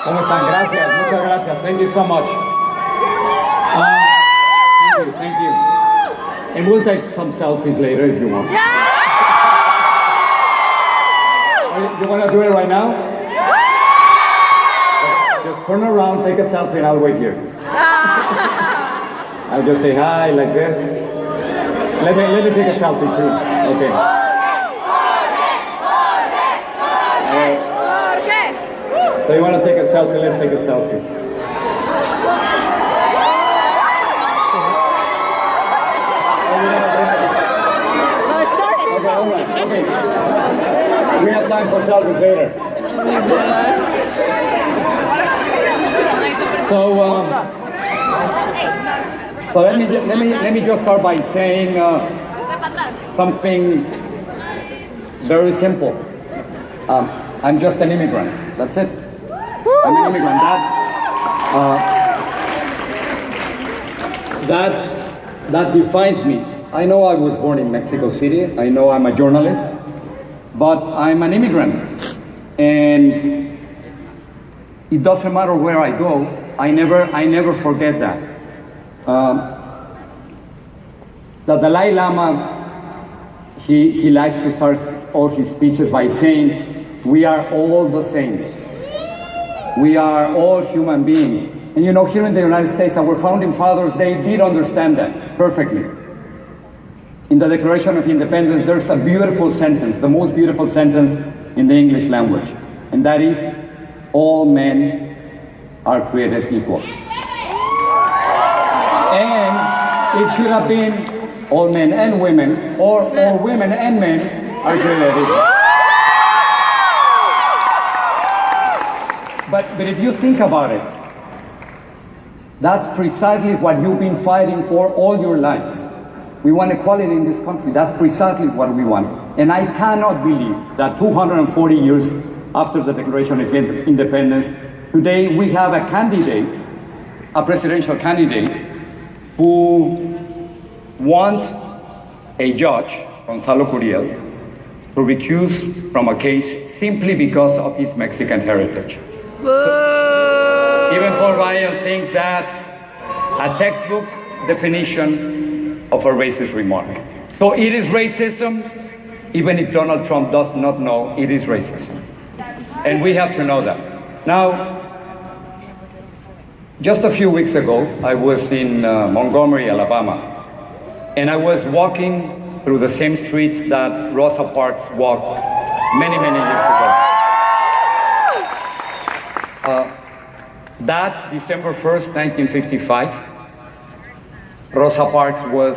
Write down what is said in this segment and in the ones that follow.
¿Cómo están? Gracias, muchas gracias. Thank you so much. Thank you. And we'll take some selfies later if you want. You want to do it right now? Just turn around, take a selfie, and I'll wait here. I'll just say hi like this. Let me take a selfie too. Okay. So you want to take a selfie? Let's take a selfie. Okay, all right. Okay. We have time for selfies later. So let me just start by saying something very simple. I'm just an immigrant. That's it. I'm an immigrant. That defines me. I know I was born in Mexico City. I know I'm a journalist, but I'm an immigrant, and it doesn't matter where I go. I never forget that. The Dalai Lama, he likes to start all his speeches by saying, "We are all the same. We are all human beings." And you know, here in the United States, our founding fathers, they did understand that perfectly. In the Declaration of Independence, there's a beautiful sentence, the most beautiful sentence in the English language, and that is, all men are created equal. And it should have been all men and women, or all women and men are created equal. But if you think about it, that's precisely what you've been fighting for all your lives. We want equality in this country. That's precisely what we want. And I cannot believe that 240 years after the Declaration of Independence, today we have a candidate, a presidential candidate, who wants a judge, Gonzalo Curiel, to recuse from a case simply because of his Mexican heritage. Even for Ryan thinks that's a textbook definition of a racist remark. So it is racism, even if Donald Trump does not know it is racism. And we have to know that. Now, just a few weeks ago, I was in Montgomery, Alabama, and I was walking through the same streets that Rosa Parks walked many years ago. That December 1st, 1955, Rosa Parks was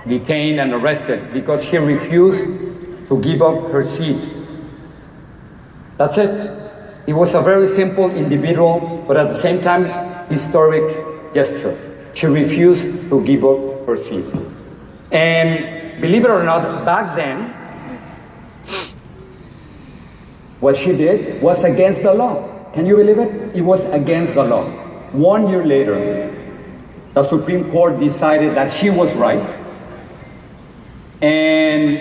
detained and arrested because she refused to give up her seat. That's it. It was a very simple, individual, but at the same time, historic gesture. She refused to give up her seat. And believe it or not, back then, what she did was against the law. Can you believe it? It was against the law. 1 year later, the Supreme Court decided that she was right, and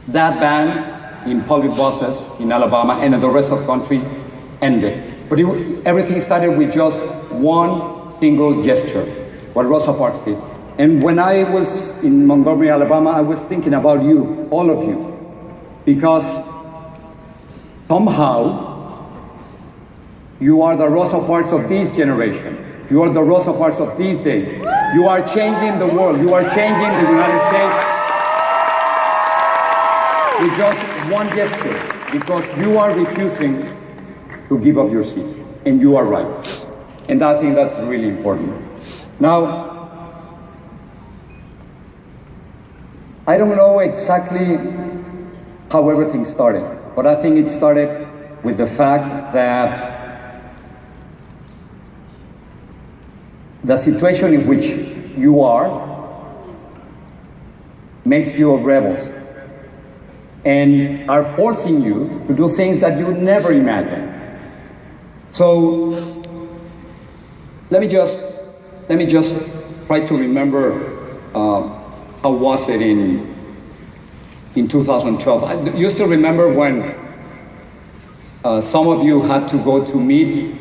that ban in public buses in Alabama and in the rest of the country ended. But everything started with just one single gesture, what Rosa Parks did. And when I was in Montgomery, Alabama, I was thinking about you, all of you, because somehow you are the Rosa Parks of this generation. You are the Rosa Parks of these days. You are changing the world. You are changing the United States with just one gesture, because you are refusing to give up your seats, and you are right. And I think that's really important. Now, I don't know exactly how everything started, but I think it started with the fact that the situation in which you are makes you a rebel and are forcing you to do things that you never imagined. So let me just try to remember how was it in 2012. You still remember when Some of you had to go to meet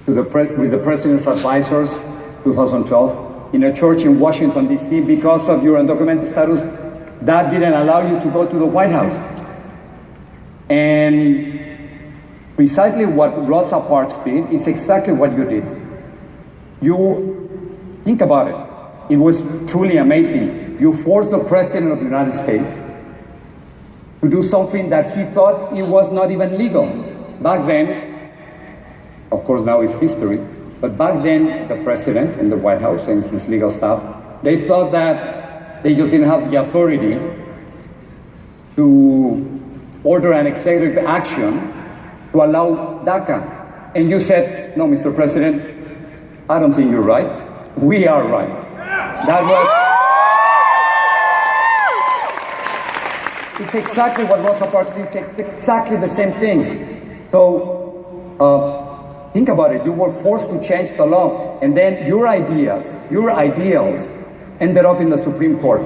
with the president's advisors, 2012, in a church in Washington, D.C. because of your undocumented status. That didn't allow you to go to the White House. And precisely what Rosa Parks did is exactly what you did. You think about it. It was truly amazing. You forced the President of the United States to do something that he thought it was not even legal. Back then, of course now it's history, but back then the President and the White House and his legal staff, they thought that they just didn't have the authority to order an executive action to allow DACA. And you said, no, Mr. President, I don't think you're right. We are right. That was... It's exactly what Rosa Parks is, exactly the same thing. So, think about it. You were forced to change the law, and then your ideals ended up in the Supreme Court.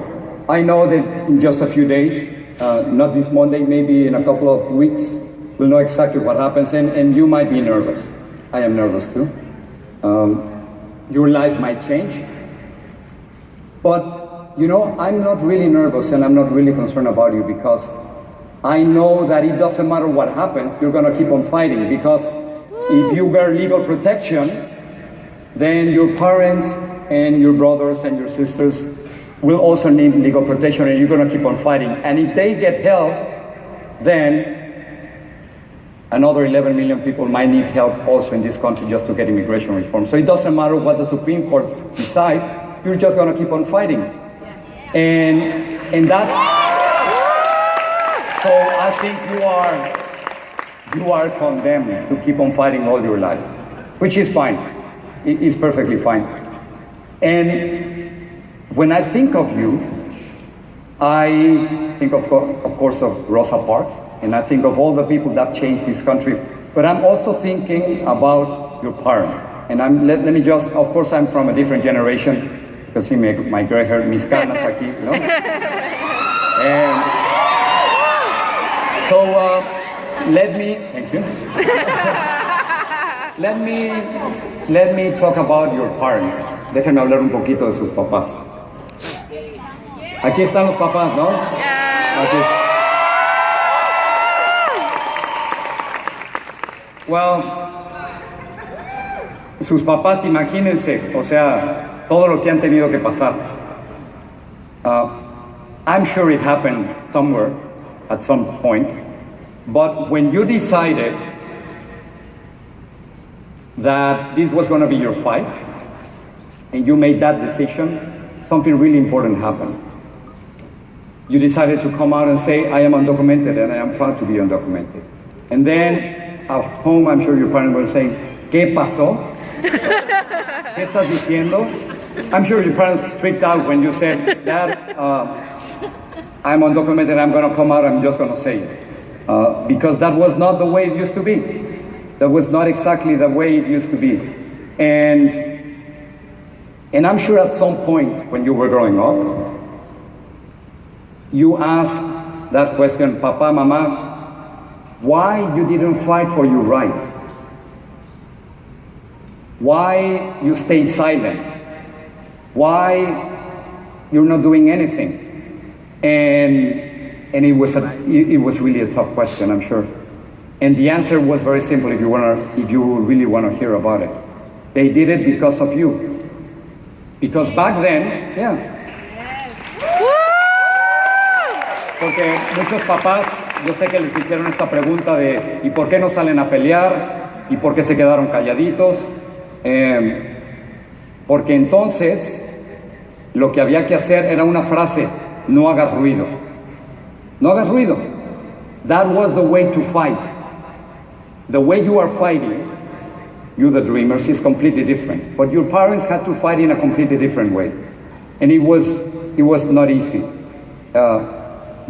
I know that in just a few days, not this Monday, maybe in a couple of weeks, we'll know exactly what happens, and you might be nervous. I am nervous too. Your life might change. But, you know, I'm not really nervous and I'm not really concerned about you because I know that it doesn't matter what happens, you're gonna keep on fighting because if you get legal protection, then your parents and your brothers and your sisters will also need legal protection and you're gonna keep on fighting. And if they get help, then another 11 million people might need help also in this country just to get immigration reform. So it doesn't matter what the Supreme Court decides, you're just gonna keep on fighting. And that's, so I think you are condemned to keep on fighting all your life, which is fine, it is perfectly fine. And when I think of you, I think of course of Rosa Parks, and I think of all the people that changed this country, but I'm also thinking about your parents. And let me just, of course I'm from a different generation, because see my gray hair, mis canas aquí, no? And so let me, thank you. let me talk about your parents. Déjenme hablar un poquito de sus papás. Aquí están los papás, ¿no? Aquí. Well, sus papás, imagínense, o sea, todo lo que han tenido que pasar. I'm sure it happened somewhere at some point, but when you decided that this was going to be your fight, and you made that decision, something really important happened. You decided to come out and say, I am undocumented and I am proud to be undocumented. And then at home, I'm sure your parents were saying, ¿Qué pasó? ¿Qué estás diciendo? I'm sure your parents freaked out when you said, Dad, I'm undocumented, I'm gonna come out, I'm just gonna say it. Because that was not the way it used to be. That was not exactly the way it used to be. And I'm sure at some point when you were growing up, you asked that question, Papa, Mama, why you didn't fight for your right? Why you stay silent? Why you're not doing anything? And it was really a tough question, I'm sure. And the answer was very simple if you really want to hear about it. They did it because of you. Because back then, yeah. Porque muchos papás, yo sé que les hicieron esta pregunta de ¿y por qué no salen a pelear? ¿Y por qué se quedaron calladitos? Porque entonces lo que había que hacer era una frase, no hagas ruido. No hagas ruido. That was the way to fight. The way you are fighting, you the dreamers, is completely different. But your parents had to fight in a completely different way. And it was not easy.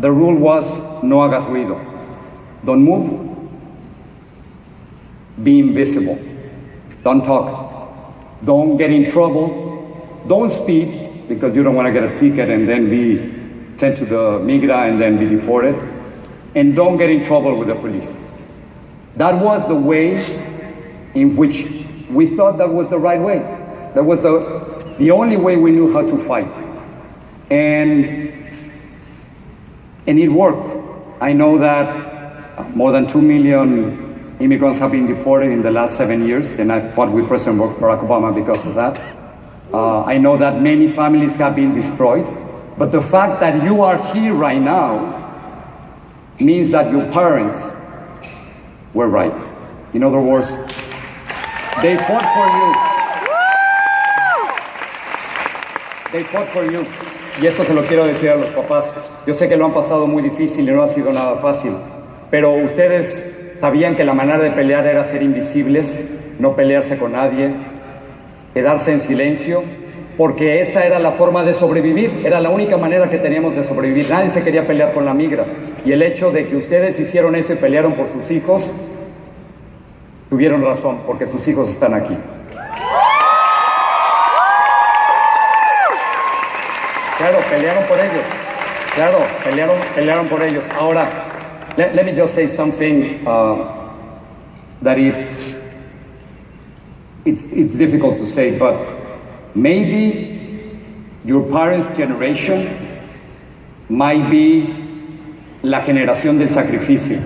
The rule was, no hagas ruido. Don't move. Be invisible. Don't talk. Don't get in trouble. Don't speed, because you don't want to get a ticket and then be sent to the migra and then be deported. And don't get in trouble with the police. That was the way in which we thought that was the right way. That was the only way we knew how to fight. And it worked. I know that more than 2 million immigrants have been deported in the last 7 years, and I fought with President Barack Obama because of that. I know that many families have been destroyed, but the fact that you are here right now means that your parents were right. In other words, they fought for you. They fought for you. Y esto se lo quiero decir a los papás. Yo sé que lo han pasado muy difícil y no ha sido nada fácil, pero ustedes sabían que la manera de pelear era ser invisibles, no pelearse con nadie, quedarse en silencio, porque esa era la forma de sobrevivir, era la única manera que teníamos de sobrevivir. Nadie se quería pelear con la migra. Y el hecho de que ustedes hicieron eso y pelearon por sus hijos, tuvieron razón, porque sus hijos están aquí. Claro, pelearon por ellos. Claro, pelearon por ellos. Ahora, let me just say something that it's difficult to say, but maybe your parents' generation might be la generación del sacrificio,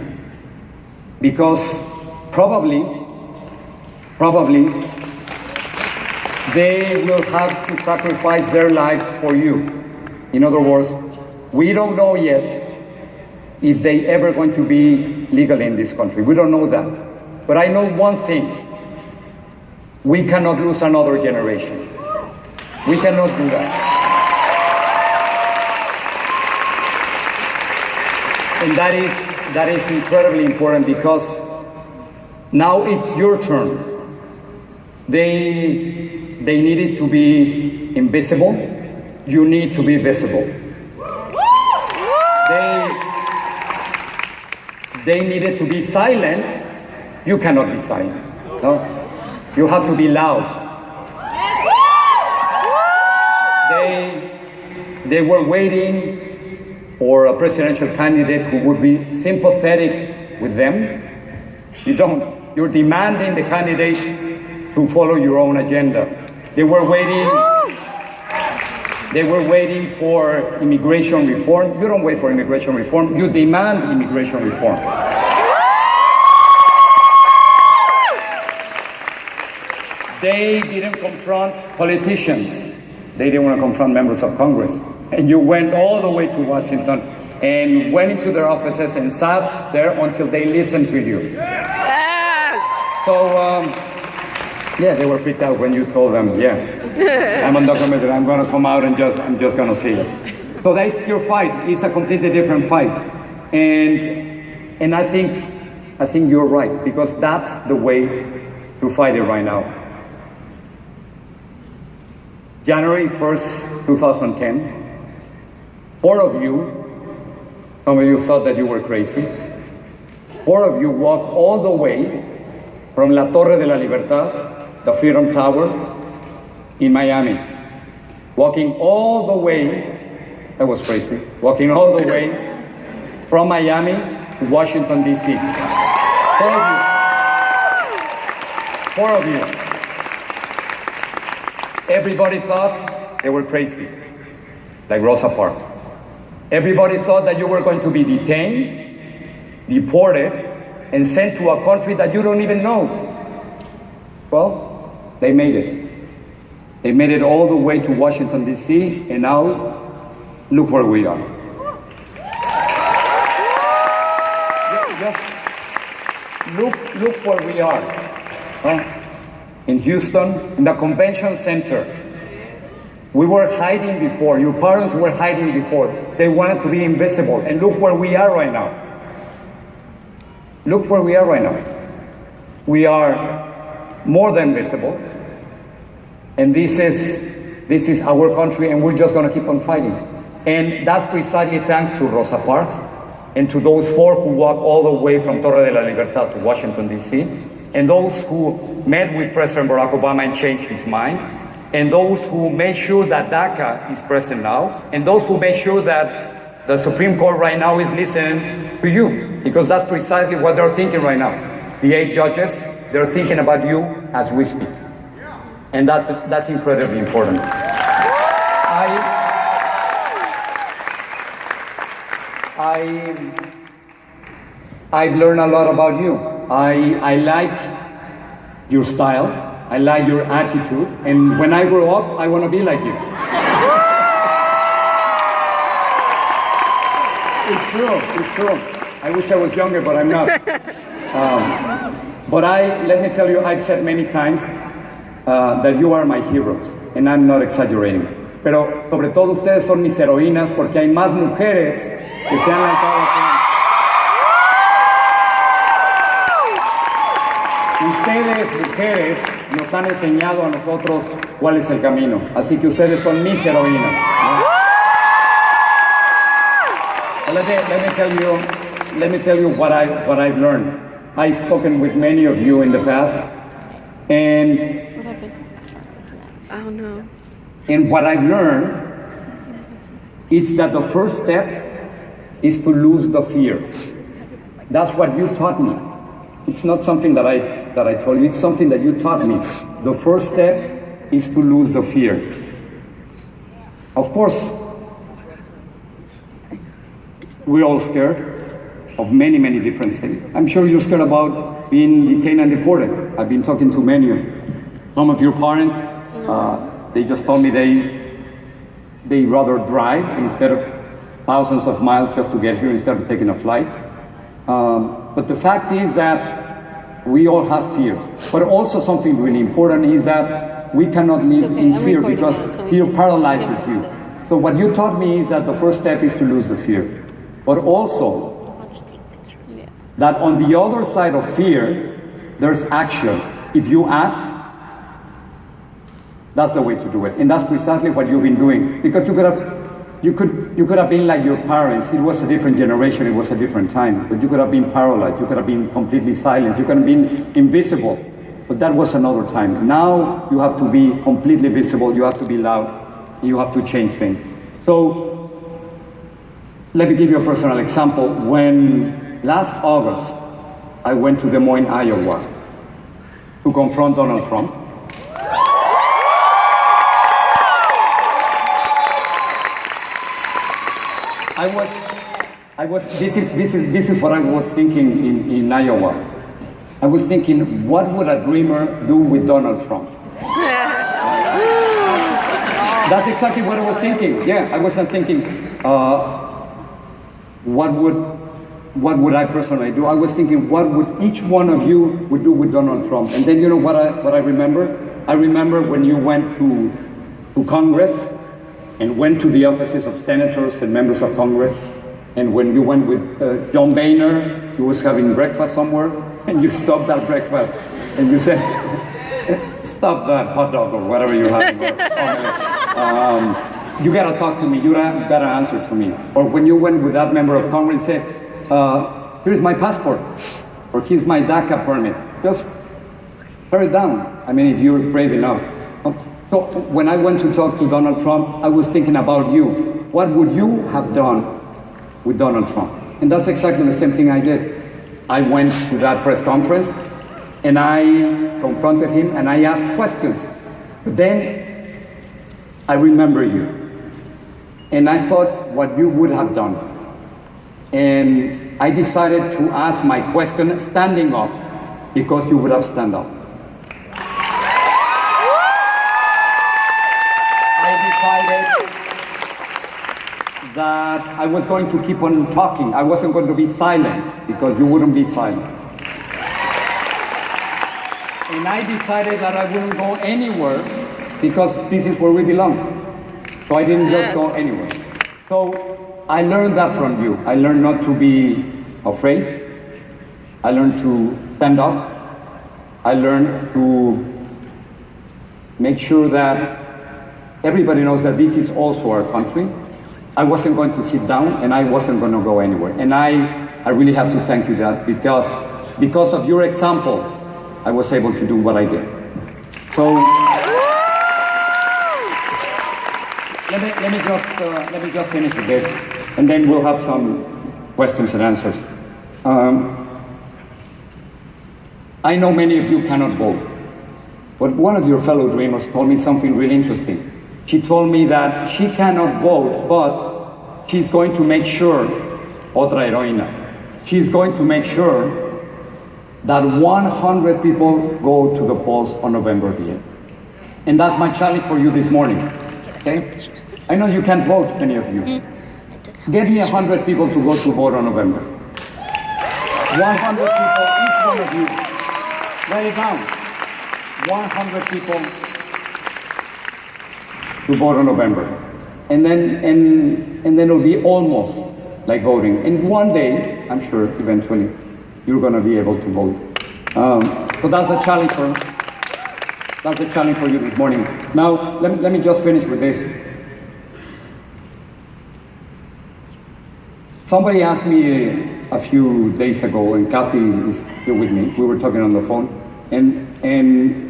because probably they will have to sacrifice their lives for you. In other words, we don't know yet if they ever going to be legal in this country. We don't know that. But I know one thing. We cannot lose another generation. We cannot do that. And that is incredibly important, because now it's your turn. They needed to be invisible. You need to be visible. They needed to be silent. You cannot be silent. No? You have to be loud. They were waiting for a presidential candidate who would be sympathetic with them. You don't. You're demanding the candidates to follow your own agenda. They were waiting for immigration reform. You don't wait for immigration reform. You demand immigration reform. They didn't confront politicians. They didn't want to confront members of Congress. And you went all the way to Washington and went into their offices and sat there until they listened to you. Yes! So, yeah, they were freaked out when you told them, yeah, I'm undocumented, I'm going to come out and I'm just going to see it. So that's your fight. It's a completely different fight. And I think you're right, because that's the way to fight it right now. January 1st, 2010, 4 of you, some of you thought that you were crazy, 4 of you walked all the way from La Torre de la Libertad, the Freedom Tower in Miami, walking all the way, that was crazy, walking all the way from Miami to Washington, D.C. 4 of you. Everybody thought they were crazy, like Rosa Parks. Everybody thought that you were going to be detained, deported, and sent to a country that you don't even know. Well, they made it. They made it all the way to Washington, D.C., and now, look where we are. Just look where we are. In Houston, in the convention center. We were hiding before. Your parents were hiding before. They wanted to be invisible. And look where we are right now. Look where we are right now. We are more than visible. And this is our country, and we're just going to keep on fighting. And that's precisely thanks to Rosa Parks and to those 4 who walked all the way from Torre de la Libertad to Washington, D.C., and those who met with President Barack Obama and changed his mind, and those who made sure that DACA is present now, and those who made sure that the Supreme Court right now is listening to you, because that's precisely what they're thinking right now. the 8 judges, they're thinking about you as we speak. And that's incredibly important. I've learned a lot about you. I like your style, I like your attitude, and when I grow up, I want to be like you. It's true. I wish I was younger, but I'm not. But let me tell you, I've said many times that you are my heroes, and I'm not exaggerating. Pero sobre todo ustedes son mis heroínas porque hay más mujeres que se han lanzado aquí. Ustedes, mujeres, nos han enseñado a nosotros cuál es el camino. Así que ustedes son mis heroínas. Let me tell you what I've learned. I've spoken with many of you in the past, and oh no. And what I've learned is that the first step is to lose the fear. That's what you taught me. It's not something that I told you. It's something that you taught me. The first step is to lose the fear. Of course, we're all scared of many, many different things. I'm sure you're scared about being detained and deported. I've been talking to many of you. Some of your parents, they just told me they rather drive instead of thousands of miles just to get here instead of taking a flight. But the fact is that we all have fears. But also something really important is that we cannot live in fear because fear paralyzes you. So what you taught me is that the first step is to lose the fear. But also that on the other side of fear, there's action. If you act, that's the way to do it. And that's precisely what you've been doing. Because you could have been like your parents. It was a different generation, it was a different time. But you could have been paralyzed, you could have been completely silent, you could have been invisible. But that was another time. Now you have to be completely visible, you have to be loud, you have to change things. So let me give you a personal example. When last August I went to Des Moines, Iowa to confront Donald Trump, this is what I was thinking in Iowa. I was thinking, what would a dreamer do with Donald Trump? That's exactly what I was thinking. Yeah, I wasn't thinking, what would I personally do? I was thinking, what would each one of you would do with Donald Trump? And then you know what I remember? I remember when you went to Congress and went to the offices of senators and members of Congress, and when you went with John Boehner, he was having breakfast somewhere, and you stopped that breakfast, and you said, stop that hot dog or whatever you're having. You gotta talk to me, you gotta answer to me. Or when you went with that member of Congress and said, here's my passport, or here's my DACA permit, just tear it down. I mean, if you're brave enough. So when I went to talk to Donald Trump, I was thinking about you. What would you have done with Donald Trump? And that's exactly the same thing I did. I went to that press conference and I confronted him and I asked questions. But then I remember you. And I thought what you would have done. And I decided to ask my question standing up because you would have stand up. That I was going to keep on talking. I wasn't going to be silent because you wouldn't be silent. And I decided that I wouldn't go anywhere because this is where we belong. So I didn't just go anywhere. So I learned that from you. I learned not to be afraid. I learned to stand up. I learned to make sure that everybody knows that this is also our country. I wasn't going to sit down and I wasn't going to go anywhere. And I really have to thank you that because of your example, I was able to do what I did. So let me just finish with this, and then we'll have some questions and answers. I know many of you cannot vote, but one of your fellow dreamers told me something really interesting. She told me that she cannot vote, but she's going to make sure, otra heroína, she's going to make sure that 100 people go to the polls on November the 8th. And that's my challenge for you this morning, okay? I know you can't vote, many of you. Get me 100 people to go to vote on November. 100 people, each one of you. Write it down. 100 people to vote on November. And then it'll be almost like voting. And one day, I'm sure, eventually, you're gonna be able to vote. So that's the challenge for you this morning. Now, let me just finish with this. Somebody asked me a few days ago, and Kathy is here with me, we were talking on the phone, and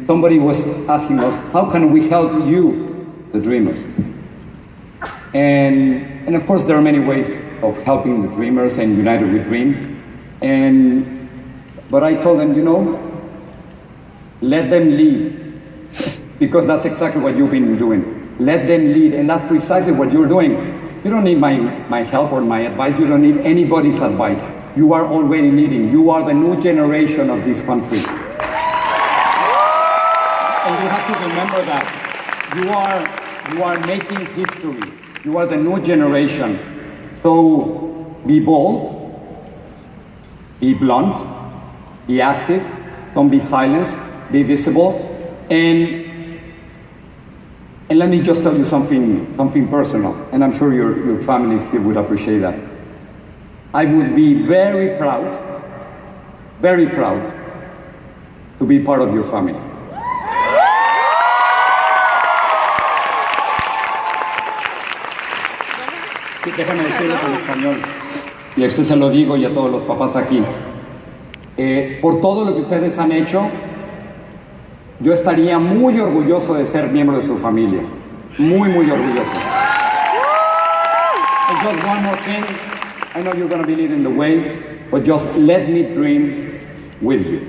somebody was asking us, how can we help you, the dreamers? And of course there are many ways of helping the dreamers and United We Dream. But I told them, let them lead, because that's exactly what you've been doing. Let them lead, and that's precisely what you're doing. You don't need my help or my advice. You don't need anybody's advice. You are already leading. You are the new generation of this country. And you have to remember that. You are making history. You are the new generation. So be bold, be blunt, be active, don't be silenced, be visible, and let me just tell you something personal, and I'm sure your families here would appreciate that. I would be very proud to be part of your family. Déjame decirles en español, y a usted se lo digo y a todos los papás aquí. Por todo lo que ustedes han hecho, yo estaría muy orgulloso de ser miembro de su familia. Muy orgulloso. And just one more thing. I know you're going to be leading the way, but just let me dream with you.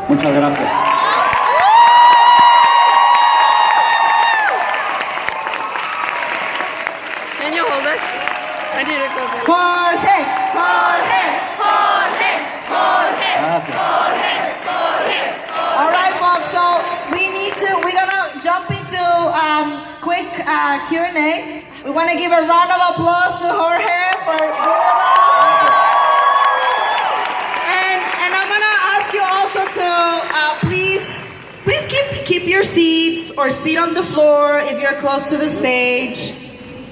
Muchas gracias. Can you hold us? I need to go there. Jorge, Jorge, Jorge, Jorge, Gracias. Jorge, Jorge. All right, folks. So we're gonna jump into quick Q&A. We want to give a round of applause to Jorge for being with us. And I'm gonna ask you also to please keep your seats or sit on the floor if you're close to the stage.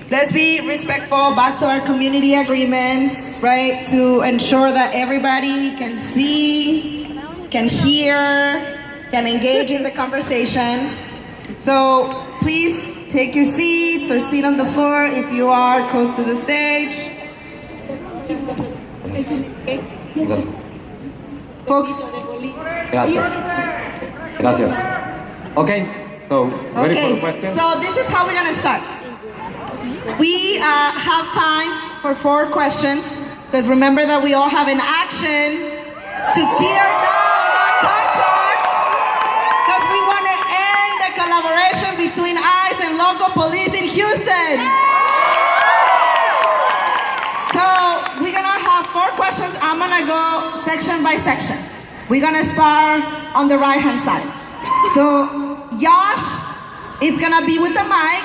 Let's be respectful, back to our community agreements, right? To ensure that everybody can see, can hear, can engage in the conversation. So please take your seats or sit on the floor if you are close to the stage. Folks. Gracias. Okay, so ready for the question? So this is how we're gonna start. We have time for 4 questions, because remember that we all have an action to tear down that contract, because we want to end the collaboration between ICE and local police in Houston. So we're gonna have 4 questions. I'm gonna go section by section. We're gonna start on the right hand side. So Josh is gonna be with the mic.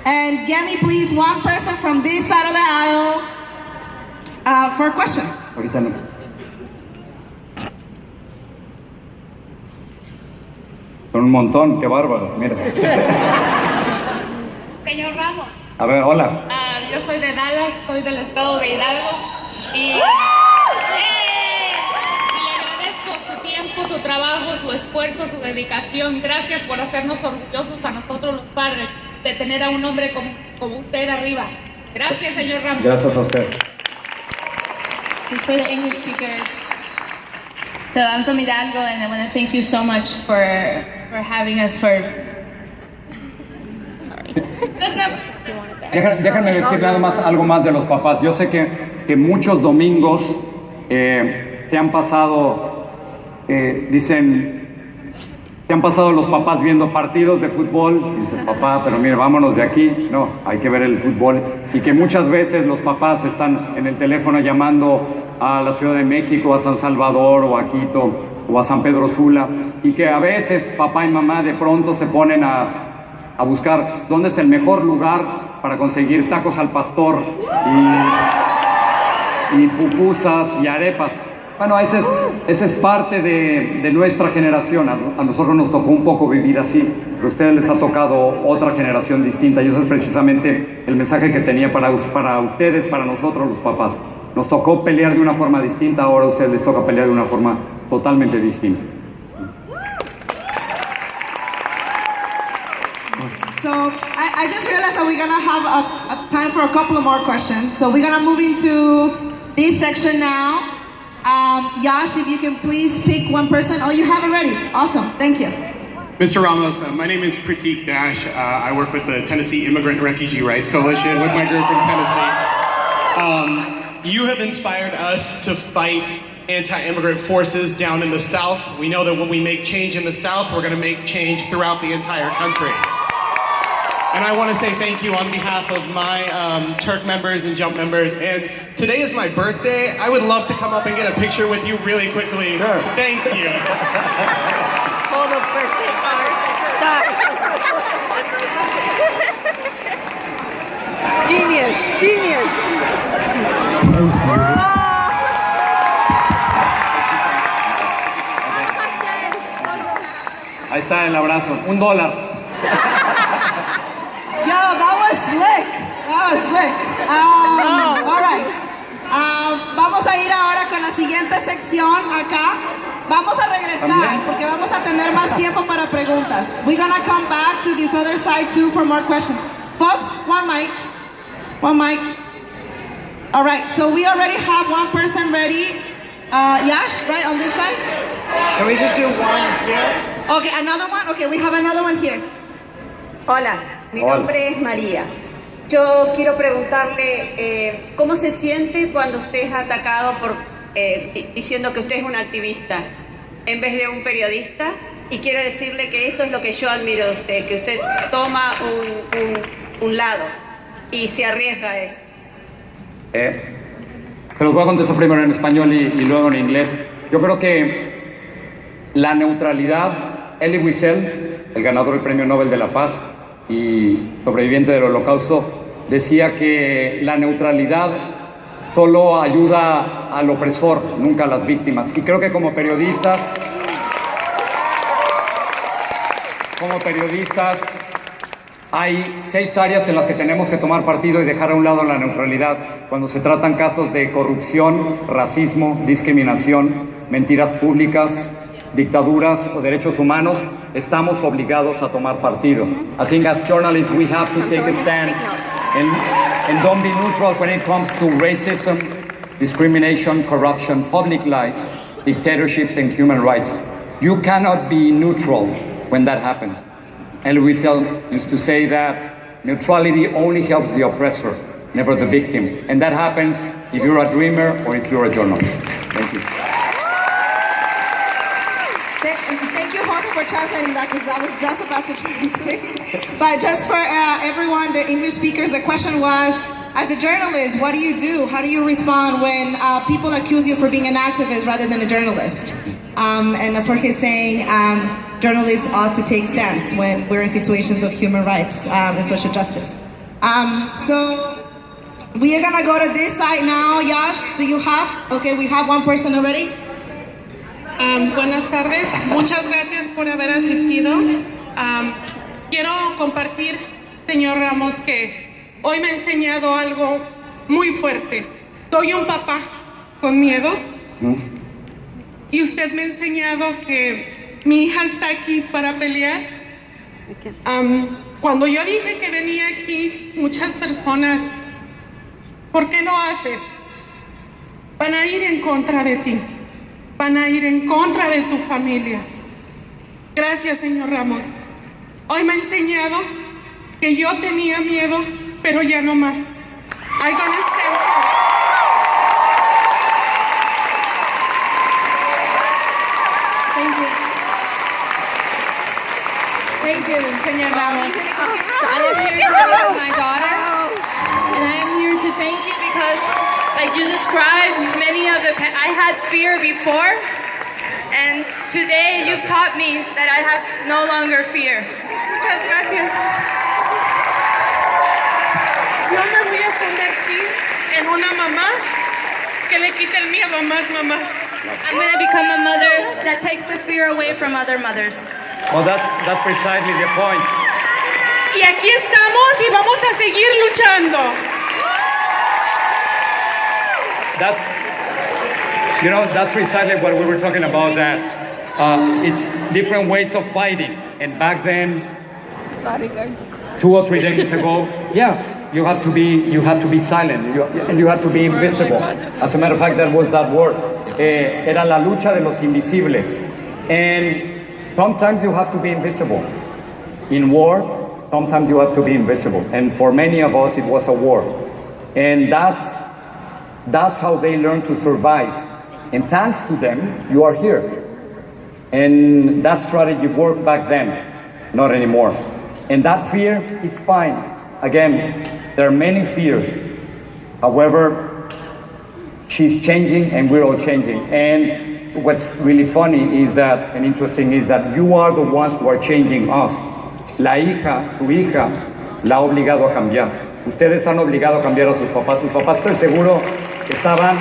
And get me please one person from this side of the aisle for a question. Ahorita no. Son un montón, qué bárbaros, mira. Señor Ramos. A ver, hola. Yo soy de Dallas, soy del estado de Hidalgo y le agradezco su tiempo, su trabajo, su esfuerzo, su dedicación. Gracias por hacernos orgullosos a nosotros los padres de tener a un hombre como usted arriba. Gracias, señor Ramos. Gracias a usted. This is for the English speakers. So I'm from Hidalgo, and I want to thank you so much for having us for. Sorry. Déjame decir nada más algo más de los papás. Yo sé que muchos domingos se han pasado dicen, ¿qué han pasado los papás viendo partidos de fútbol? Dice, papá, pero mire, vámonos de aquí. No, hay que ver el fútbol. Y que muchas veces los papás están en el teléfono llamando a la Ciudad de México, a San Salvador, o a Quito, o a San Pedro Sula. Y que a veces papá y mamá de pronto se ponen a buscar dónde es el mejor lugar para conseguir tacos al pastor y pupusas y arepas. Bueno, esa es parte de nuestra generación. A nosotros nos tocó un poco vivir así, pero a ustedes les ha tocado otra generación distinta, y eso es precisamente el mensaje que tenía para ustedes, para nosotros los papás. Nos tocó pelear de una forma distinta, ahora a ustedes les toca pelear de una forma totalmente distinta. So I just realized that we're gonna have a time for a couple of more questions. So we're gonna move into this section now. Yash, if you can please pick one person. Oh, you have it ready. Awesome, thank you. Mr. Ramos, my name is Pratik Dash. I work with the Tennessee Immigrant and Refugee Rights Coalition with my group in Tennessee. You have inspired us to fight anti-immigrant forces down in the South. We know that when we make change in the South, we're going to make change throughout the entire country. And I want to say thank you on behalf of my Turk members and Jump members. And today is my birthday. I would love to come up and get a picture with you really quickly. Sure. Thank you. Hold up birthday card. Genius, genius. Ahí está el abrazo. $1. Yo, that was slick. That was slick. All right. Vamos a ir ahora con la siguiente sección acá. Vamos a regresar porque vamos a tener más tiempo para preguntas. We're gonna come back to this other side too for more questions. Folks, one mic. One mic. All right, so we already have one person ready. Yash, right, on this side? Can we just do one here? Okay, another one? Okay, we have another one here. Hola, mi nombre es María. Yo quiero preguntarle cómo se siente cuando usted es atacado por diciendo que usted es un activista en vez de un periodista, y quiero decirle que eso es lo que yo admiro de usted, que usted toma un lado y se arriesga a eso. Se los voy a contestar primero en español y luego en inglés. Yo creo que la neutralidad, Elie Wiesel, el ganador del Premio Nobel de la Paz y sobreviviente del Holocausto, decía que la neutralidad solo ayuda al opresor, nunca a las víctimas. Y creo que como periodistas hay 6 áreas en las que tenemos que tomar partido y dejar a un lado la neutralidad. Cuando se tratan casos de corrupción, racismo, discriminación, mentiras públicas, dictaduras o derechos humanos, estamos obligados a tomar partido. I think as journalists we have to take a stand and don't be neutral when it comes to racism, discrimination, corruption, public lies, dictatorships and human rights. You cannot be neutral when that happens. Elie Wiesel used to say that neutrality only helps the oppressor, never the victim. And that happens if you're a dreamer or if you're a journalist. Thank you. Thank you, Jorge, for translating that, because I was just about to translate. But just for everyone, the English speakers, the question was, as a journalist, what do you do? How do you respond when people accuse you for being an activist rather than a journalist? And as Jorge is saying, journalists ought to take stands when we're in situations of human rights and social justice. So we are gonna go to this side now. Yash, do you have? Okay, we have one person already. Buenas tardes, muchas gracias por haber asistido. Quiero compartir, señor Ramos, que hoy me ha enseñado algo muy fuerte. Soy un papá con miedo y usted me ha enseñado que mi hija está aquí para pelear. Cuando yo dije que venía aquí, muchas personas, ¿por qué lo haces? Van a ir en contra de ti. Van a ir en contra de tu familia. Gracias, señor Ramos. Hoy me ha enseñado que yo tenía miedo, pero ya no más. I'm gonna stand for it. Thank you. Thank you, Señor Ramos. I am here today with my daughter, and I am here to thank you because, like you described, I had fear before, and today you've taught me that I have no longer fear. Muchas gracias. Yo me voy a convertir en una mamá que le quita el miedo a más mamás. I'm going to become a mother that takes the fear away from other mothers. Well, that's precisely the point. Y aquí estamos y vamos a seguir luchando. That's precisely what we were talking about, that it's different ways of fighting. And back then, Bodyguards. 2 or 3 decades ago, you had to be silent, and you had to be invisible. As a matter of fact, that was that word. Era la lucha de los invisibles. And sometimes you have to be invisible. In war, sometimes you have to be invisible. And for many of us, it was a war. And that's how they learned to survive. And thanks to them, you are here. And that strategy worked back then, not anymore. And that fear, it's fine. Again, there are many fears. However, she's changing and we're all changing. And what's really funny is that, and interesting, is that you are the ones who are changing us. La hija, su hija, la ha obligado a cambiar. Ustedes han obligado a cambiar a sus papás. Sus papás, estoy seguro, estaban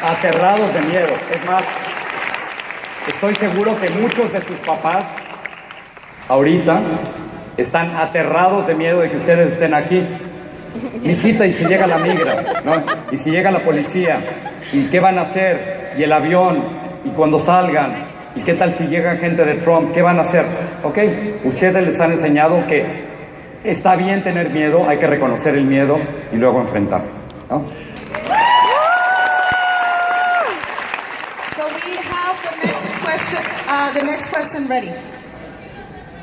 aterrados de miedo. Es más, estoy seguro que muchos de sus papás ahorita están aterrados de miedo de que ustedes estén aquí. Mijita, ¿y si llega la migra? ¿No? ¿Y si llega la policía? ¿Y qué van a hacer? ¿Y el avión? ¿Y cuando salgan? ¿Y qué tal si llega gente de Trump? ¿Qué van a hacer? ¿Ok? Ustedes les han enseñado que está bien tener miedo, hay que reconocer el miedo y luego enfrentarlo, ¿no? So we have the next question ready.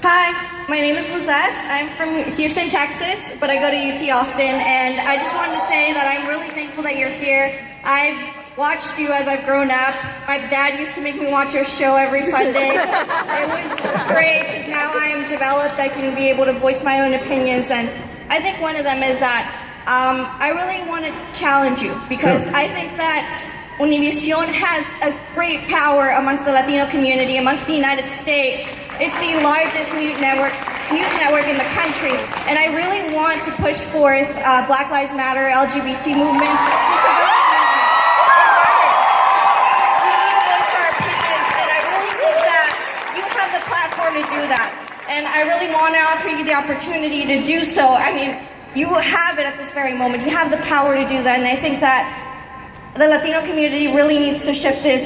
Hi, my name is Lizette. I'm from Houston, Texas, but I go to UT Austin, and I just wanted to say that I'm really thankful that you're here. I've watched you as I've grown up. My dad used to make me watch your show every Sunday. It was great because now I'm developed. I can be able to voice my own opinions, and I think one of them is that I really want to challenge you because I think that Univision has a great power amongst the Latino community, amongst the United States. It's the largest news network in the country, and I really want to push forth Black Lives Matter, LGBT movement, disability movement. It matters. We need to voice our opinions, and I really think that you have the platform to do that. And I really want to offer you the opportunity to do so. I mean, you have it at this very moment. You have the power to do that, and I think that the Latino community really needs to shift its